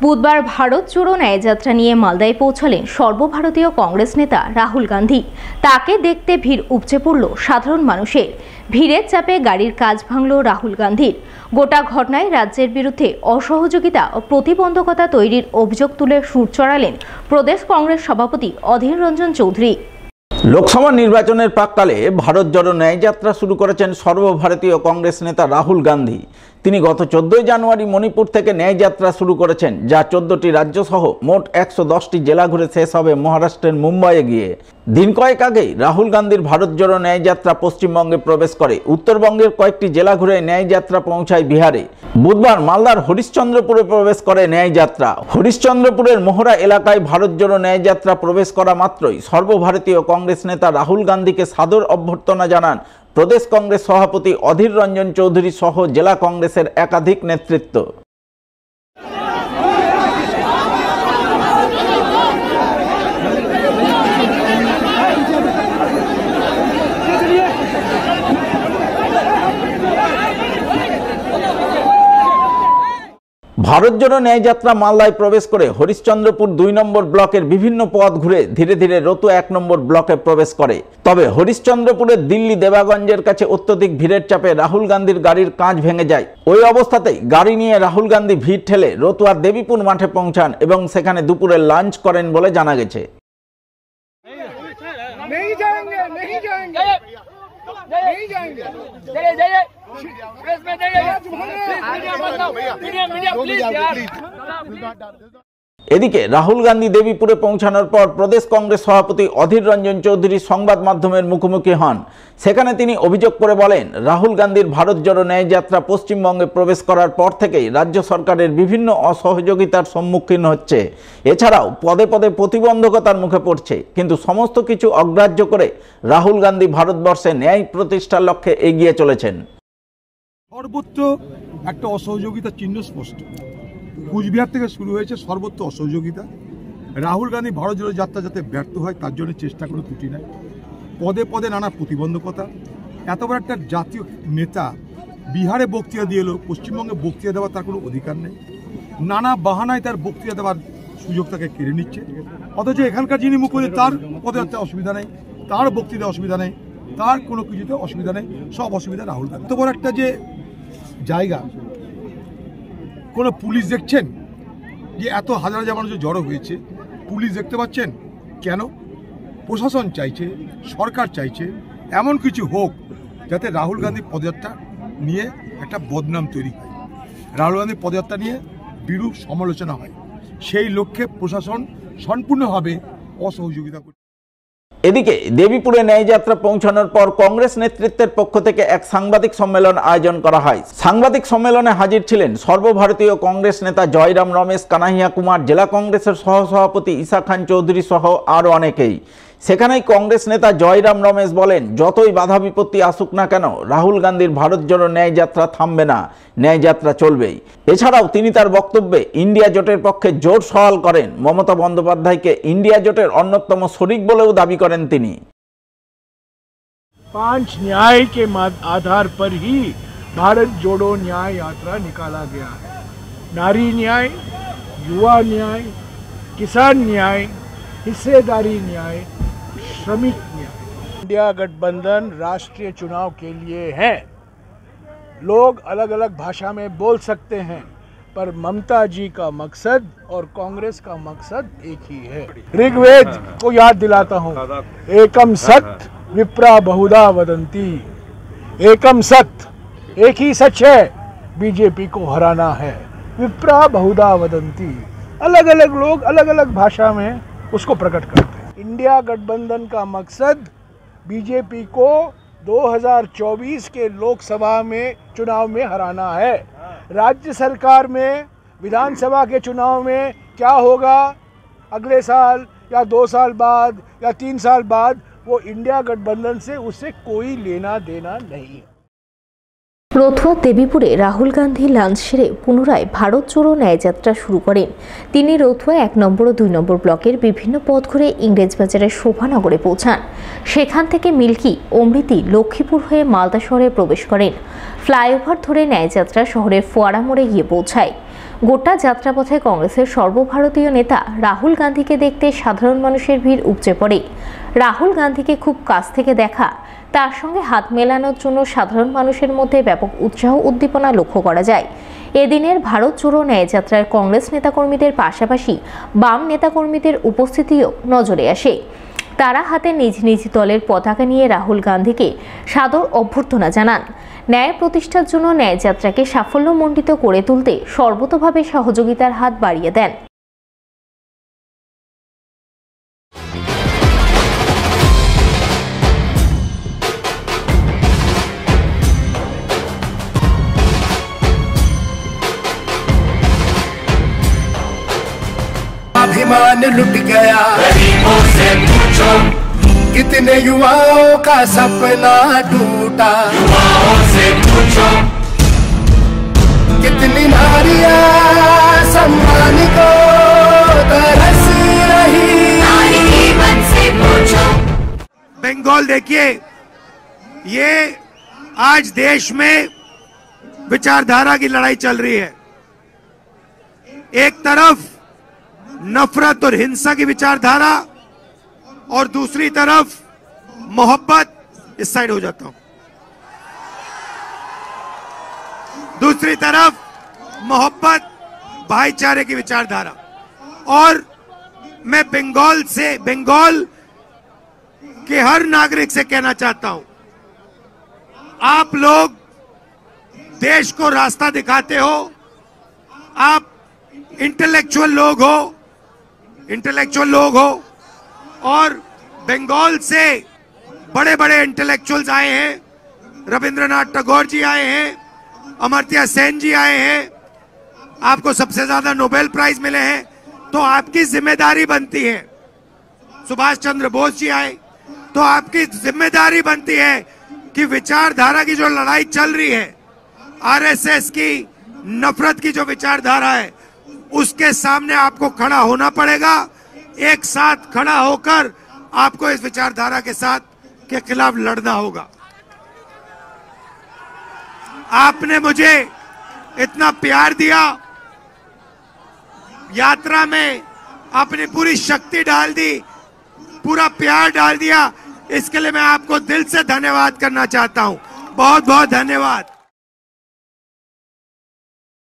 বুধবার ভারত জোড়ো ন্যায়যাত্রা নিয়ে মালদায় পৌঁছালেন সর্বভারতীয় কংগ্রেস নেতা রাহুল গান্ধী। তাকে দেখতে ভিড় উপচে পড়ল সাধারণ মানুষের। ভিড়ের চাপে গাড়ির কাঁচ ভাঙল রাহুল গান্ধীর। গোটা ঘটনায় রাজ্যের বিরুদ্ধে অসহযোগিতা ও প্রতিবন্ধকতা তৈরির অভিযোগ তুলে সুর চড়ালেন প্রদেশ কংগ্রেস সভাপতি অধীর রঞ্জন চৌধুরী। লোকসভা নির্বাচনের প্রাক্কালে ভারত জোড়ো ন্যায়যাত্রা শুরু করেছেন সর্বভারতীয় কংগ্রেস নেতা রাহুল গান্ধী। তিনি গত 14 জানুয়ারি মণিপুর থেকে ন্যায়যাত্রা শুরু করেছেন, যা 14টি রাজ্য সহ মোট 110টি জেলা ঘুরে শেষ হবে মহারাষ্ট্রের মুম্বাইয়ে গিয়ে। দিন কয়েক আগেই রাহুল গান্ধীর ভারত জোড়ো ন্যায়যাত্রা পশ্চিমবঙ্গে প্রবেশ করে। উত্তরবঙ্গের কয়েকটি জেলা ঘুরে ন্যায়যাত্রা পৌঁছায় বিহারে। বুধবার মালদার হরিশ্চন্দ্রপুরে প্রবেশ করে ন্যায়যাত্রা। হরিশ্চন্দ্রপুরের মোহরা এলাকায় ভারত জোড়ো ন্যায়যাত্রা প্রবেশ করা মাত্রই সর্বভারতীয় কংগ্রেস নেতা রাহুল গান্ধীকে সাদর অভ্যর্থনা জানান প্রদেশ কংগ্রেস সভাপতি অধীর রঞ্জন চৌধুরী সহ জেলা কংগ্রেসের একাধিক নেতৃত্ব। ভারত জোড়ো ন্যায়যাত্রা মালদায় প্রবেশ করে হরিশ্চন্দ্রপুর 2 নম্বর ব্লকের বিভিন্ন পথ ঘুরে ধীরে ধীরে রতু 1 নম্বর ব্লকে প্রবেশ করে। তবে হরিশ্চন্দ্রপুরের দিল্লি দেবাগঞ্জের কাছে অত্যধিক ভিড়ের চাপে রাহুল গান্ধীর গাড়ির কাঁচ ভেঙে যায়। ওই অবস্থাতেই গাড়ি নিয়ে রাহুল গান্ধী ভিড় ঠেলে রতুয়ার দেবীপুর মাঠে পৌঁছান এবং সেখানে দুপুরে লাঞ্চ করেন বলে জানা গেছে। এদিকে রাহুল গান্ধী দেবীপুরে পৌঁছানোর পর প্রদেশ কংগ্রেস সভাপতি অধীর রঞ্জন চৌধুরী সংবাদ মাধ্যমের মুখোমুখি হন। সেখানে তিনি অভিযোগ করে বলেন, রাহুল গান্ধীর ভারত জোড়ো ন্যায়যাত্রা পশ্চিমবঙ্গে প্রবেশ করার পর থেকেই রাজ্য সরকারের বিভিন্ন অসহযোগিতার সম্মুখীন হচ্ছে। এছাড়াও পদে পদে প্রতিবন্ধকতার মুখে পড়ছে। কিন্তু সমস্ত কিছু অগ্রাহ্য করে রাহুল গান্ধী ভারতবর্ষে ন্যায় প্রতিষ্ঠার লক্ষ্যে এগিয়ে চলেছেন। সর্বত্র একটা অসহযোগিতার চিহ্ন স্পষ্ট। কুচবিহার থেকে শুরু হয়েছে সর্বত্র অসহযোগিতা। রাহুল গান্ধী ভারত জোড়ো যাত্রা যাতে ব্যর্থ হয় তার জন্য চেষ্টা কোনো ত্রুটি নাই। পদে পদে নানা প্রতিবন্ধকতা। এত বড় একটা জাতীয় নেতা বিহারে বক্তৃতা দিয়ে এলো, পশ্চিমবঙ্গে বক্তৃতা দেওয়ার তার কোনো অধিকার নেই। নানা বাহানায় তার বক্তৃতা দেওয়ার সুযোগ তাকে কেড়ে নিচ্ছে। অথচ এখানকার যিনি মুখ্যমন্ত্রী তার পদযাত্রায় অসুবিধা নেই, তার বক্তৃতায় অসুবিধা নেই, তার কোনো কিছুতে অসুবিধা নেই, সব অসুবিধা রাহুল গান্ধী। এত বড় একটা যে জায়গা, কোনো পুলিশ দেখছেন যে এত হাজার হাজার মানুষ জড়ো হয়েছে, পুলিশ দেখতে পাচ্ছেন কেন? প্রশাসন চাইছে, সরকার চাইছে এমন কিছু হোক যাতে রাহুল গান্ধীর পদযাত্রা নিয়ে একটা বদনাম তৈরি হয়, রাহুল গান্ধীর পদযাত্রা নিয়ে বিরূপ সমালোচনা হয়। সেই লক্ষ্যে প্রশাসন সম্পূর্ণভাবে অসহযোগিতা করছে। এদিকে দেবীপুরে ন্যায়যাত্রা পৌঁছানোর পর কংগ্রেস নেতৃত্বের পক্ষ থেকে এক সাংবাদিক সম্মেলন আয়োজন করা হয়। সাংবাদিক সম্মেলনে হাজির ছিলেন সর্বভারতীয় কংগ্রেস নেতা জয়রাম রমেশ, কানাইয়া কুমার, জেলা কংগ্রেসের সহসভাপতি ঈশা খান চৌধুরী সহ আরও অনেকেই। সেখানেই কংগ্রেস নেতা জয়রাম রমেশ বলেন, যতই বাধা বিপত্তি আসুক না কেন রাহুল গান্ধীর ভারত জোড়ো ন্যায়যাত্রা থামবে না, ন্যায়যাত্রা চলবেই। এছাড়াও তিনি তার বক্তব্যে ইন্ডিয়া জোটের পক্ষে জোর সওয়াল করেন। মমতা বন্দ্যোপাধ্যায়কে ইন্ডিয়া জোটের অন্যতম শরিক বলেও দাবি করেন তিনি। 5 न्याय के आधार पर ही भारत जोड़ो न्याय यात्रा निकाला गया है। नारी न्याय, युवा न्याय, किसान न्याय, हिस्सेदारी न्याय, श्रमिक न्याय। इंडिया गठबंधन राष्ट्रीय चुनाव के लिए है। लोग अलग अलग भाषा में बोल सकते हैं, पर ममता जी का मकसद और कांग्रेस का मकसद एक ही है। ऋग्वेद को याद दिलाता हूँ, एकम सत विप्रा बहुधा वदंती। एकम सत, एक ही सच है, बीजेपी को हराना है। विप्रा बहुधा वदंती, अलग अलग लोग अलग अलग भाषा में उसको प्रकट करते हैं। इंडिया गठबंधन का मकसद बीजेपी को 2024 के लोकसभा में चुनाव में हराना है। राज्य सरकार में, विधानसभा के चुनाव में क्या होगा अगले साल या 2 साल बाद या 3 साल बाद, वो इंडिया गठबंधन से उससे कोई लेना देना नहीं है। রতুয়া দেবীপুরে রাহুল গান্ধী লাঞ্চ সেরে পুনরায় ভারত জোড়ো ন্যায়যাত্রা শুরু করেন। তিনি রতুয়া 1 নম্বর ও 2 নম্বর ব্লকের বিভিন্ন পথ ঘুরে ইংরেজবাজারের শোভানগরে পৌঁছান। সেখান থেকে মিল্কি, অমৃতি, লক্ষ্মীপুর হয়ে মালদা শহরে প্রবেশ করেন। ফ্লাইওভার ধরে ন্যায়যাত্রা শহরের ফোয়ারা মোড়ে গিয়ে পৌঁছায়। গোটা যাত্রাপথে কংগ্রেসের সর্বভারতীয় নেতা রাহুল গান্ধীকে দেখতে সাধারণ মানুষের ভিড় উপচে পড়ে। রাহুল গান্ধীকে খুব কাছ থেকে দেখা, তার সঙ্গে হাত মেলানোর জন্য সাধারণ মানুষের মধ্যে ব্যাপক উৎসাহ উদ্দীপনা লক্ষ্য করা যায়। এদিনের ভারত জোড়ো ন্যায়যাত্রায় কংগ্রেস নেতাকর্মীদের পাশাপাশি বাম নেতাকর্মীদের উপস্থিতিও নজরে আসে। তারা হাতে নিজ নিজ দলের পতাকা নিয়ে রাহুল গান্ধীকে সাদর অভ্যর্থনা জানান। ন্যায় প্রতিষ্ঠার জন্য ন্যায়যাত্রাকে সাফল্যমণ্ডিত করে তুলতে সর্বতোভাবে সহযোগিতার হাত বাড়িয়ে দেন। अभिमान लुट गया गरीबों से पूछो, कितने युवाओं का सपना टूटा, युवाओं से पूछो, कितनी नारियां सम्मान को तरस रही, नारी जीवन से पूछो। बंगाल देखिए, ये आज देश में विचारधारा की लड़ाई चल रही है। एक तरफ नफरत और हिंसा की विचारधारा और दूसरी तरफ मोहब्बत, इस साइड हो जाता हूं, दूसरी तरफ मोहब्बत भाईचारे की विचारधारा। और मैं बंगाल के हर नागरिक से कहना चाहता हूं, आप लोग देश को रास्ता दिखाते हो, आप इंटेलेक्चुअल लोग हो और बंगाल से बड़े बड़े इंटेलेक्चुअल्स आए हैं। रविंद्रनाथ टैगोर जी आए हैं, अमर्त्य सेन जी आए हैं, आपको सबसे ज्यादा नोबेल प्राइज मिले हैं, तो आपकी जिम्मेदारी बनती है। सुभाष चंद्र बोस जी आए, तो आपकी जिम्मेदारी बनती है कि विचारधारा की जो लड़ाई चल रही है, आरएसएस की नफरत की जो विचारधारा है, उसके सामने आपको खड़ा होना पड़ेगा। एक साथ खड़ा होकर आपको इस विचारधारा के साथ के खिलाफ लड़ना होगा। आपने मुझे इतना प्यार दिया, यात्रा में अपनी पूरी शक्ति डाल दी, पूरा प्यार डाल दिया, इसके लिए मैं आपको दिल से धन्यवाद करना चाहता हूं। बहुत बहुत धन्यवाद।